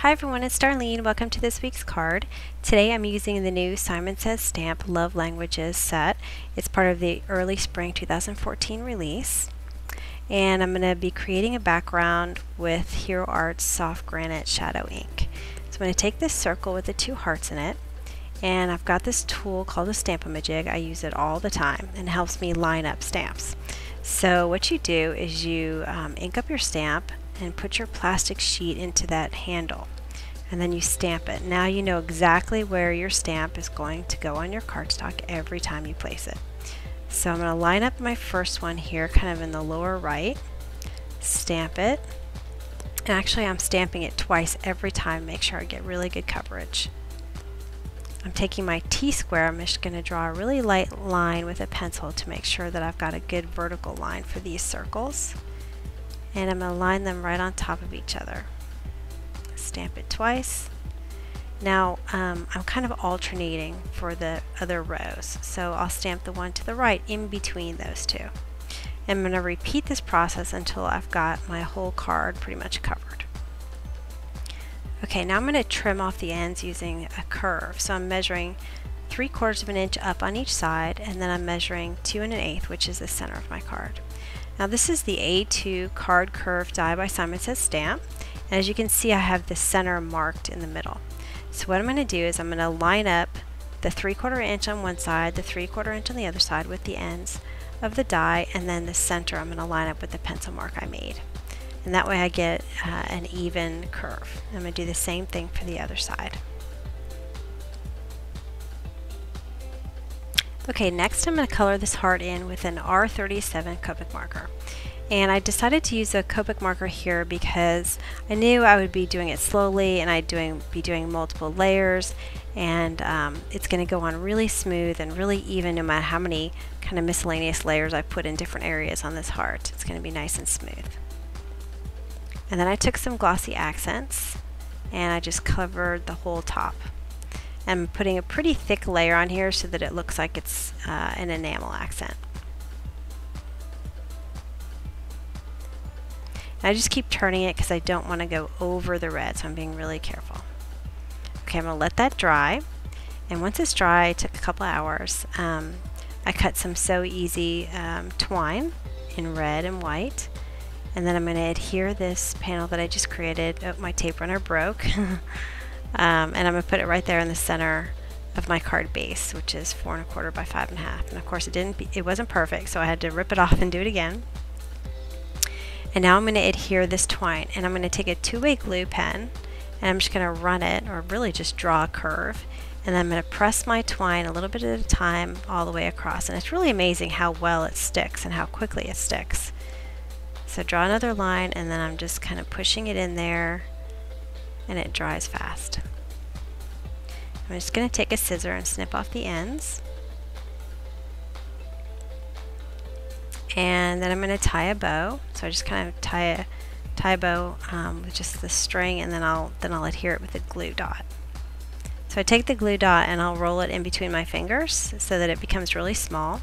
Hi everyone, it's Darlene. Welcome to this week's card. Today I'm using the new Simon Says Stamp Love Languages set. It's part of the early spring 2014 release. And I'm going to be creating a background with Hero Art's Soft Granite Shadow ink. So I'm going to take this circle with the two hearts in it, and I've got this tool called a Stamp-O-Majig. I use it all the time and it helps me line up stamps. So what you do is you ink up your stamp and put your plastic sheet into that handle, and then you stamp it. Now you know exactly where your stamp is going to go on your cardstock every time you place it. So I'm going to line up my first one here kind of in the lower right, stamp it, and actually I'm stamping it twice every time, make sure I get really good coverage. I'm taking my T-square, I'm just going to draw a really light line with a pencil to make sure that I've got a good vertical line for these circles. And I'm going to line them right on top of each other. Stamp it twice. Now I'm kind of alternating for the other rows, so I'll stamp the one to the right in between those two. And I'm going to repeat this process until I've got my whole card pretty much covered. Okay, now I'm going to trim off the ends using a curve. So I'm measuring 3/4 of an inch up on each side, and then I'm measuring 2 1/8, which is the center of my card. Now this is the A2 card curve die by Simon Says Stamp, and as you can see I have the center marked in the middle. So what I'm going to do is I'm going to line up the 3/4 inch on one side, the 3/4 inch on the other side with the ends of the die, and then the center I'm going to line up with the pencil mark I made. And that way I get an even curve. I'm going to do the same thing for the other side. Okay, next I'm going to color this heart in with an R37 Copic marker. And I decided to use a Copic marker here because I knew I would be doing it slowly and I'd be doing multiple layers, and it's going to go on really smooth and really even no matter how many kind of miscellaneous layers I put in different areas on this heart. It's going to be nice and smooth. And then I took some glossy accents and I just covered the whole top. I'm putting a pretty thick layer on here so that it looks like it's an enamel accent. And I just keep turning it because I don't want to go over the red, so I'm being really careful. Okay, I'm going to let that dry, and once it's dry, it took a couple hours. I cut some So Easy twine in red and white, and then I'm going to adhere this panel that I just created. Oh, my tape runner broke. And I'm going to put it right there in the center of my card base, which is 4 1/4 by 5 1/2. And of course it wasn't perfect, so I had to rip it off and do it again. And now I'm going to adhere this twine, and I'm going to take a two-way glue pen and I'm just going to run it, or really just draw a curve, and then I'm going to press my twine a little bit at a time all the way across. And it's really amazing how well it sticks and how quickly it sticks. So draw another line, and then I'm just kind of pushing it in there, and it dries fast. I'm just going to take a scissor and snip off the ends. And then I'm going to tie a bow. So I just kind of tie a bow with just the string, and then I'll adhere it with a glue dot. So I take the glue dot and I'll roll it in between my fingers so that it becomes really small.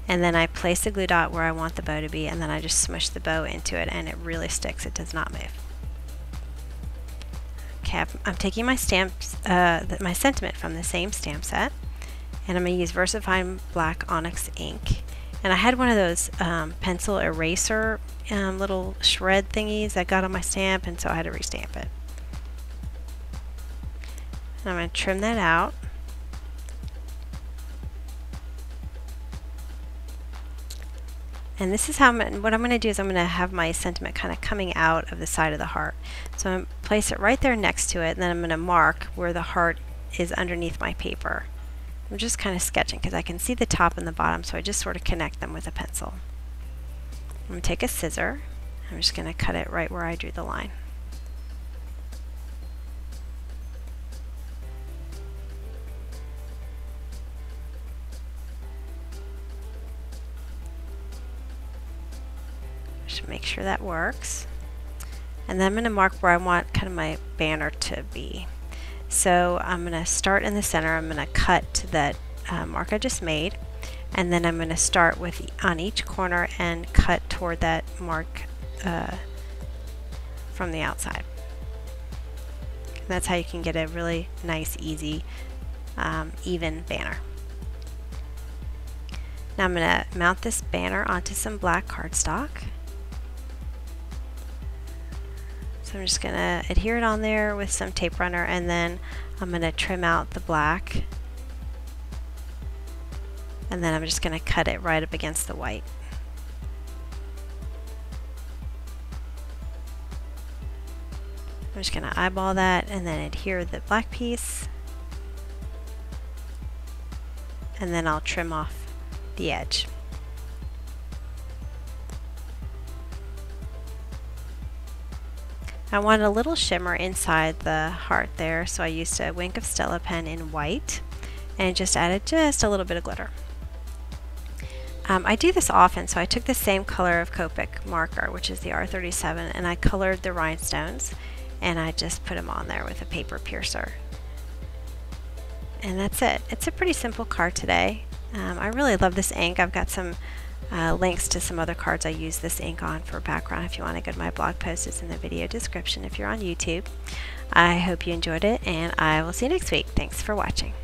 And then I place the glue dot where I want the bow to be, and then I just smush the bow into it, and it really sticks. It does not move. Okay, I'm taking my stamps, my sentiment from the same stamp set, and I'm going to use VersaFine Black Onyx ink. And I had one of those pencil eraser little shred thingies that got on my stamp, and so I had to restamp it. And I'm going to trim that out. And this is what I'm going to do is I'm going to have my sentiment kind of coming out of the side of the heart. So I'm going to place it right there next to it, and then I'm going to mark where the heart is underneath my paper. I'm just kind of sketching because I can see the top and the bottom, so I just sort of connect them with a pencil. I'm going to take a scissor. I'm just going to cut it right where I drew the line. Just make sure that works. And then I'm going to mark where I want kind of my banner to be. So I'm going to start in the center. I'm going to cut to that mark I just made, and then I'm going to start with on each corner and cut toward that mark from the outside. And that's how you can get a really nice, easy, even banner. Now I'm going to mount this banner onto some black cardstock. So I'm just going to adhere it on there with some tape runner, and then I'm going to trim out the black, and then I'm just going to cut it right up against the white. I'm just going to eyeball that and then adhere the black piece, and then I'll trim off the edge. I wanted a little shimmer inside the heart there, so I used a Wink of Stella pen in white and just added just a little bit of glitter. I do this often, so I took the same color of Copic marker, which is the R37, and I colored the rhinestones, and I just put them on there with a paper piercer. And that's it. It's a pretty simple card today. I really love this ink. I've got some links to some other cards I use this ink on for background if you want to go to my blog post. It's in the video description if you're on YouTube. I hope you enjoyed it, and I will see you next week. Thanks for watching.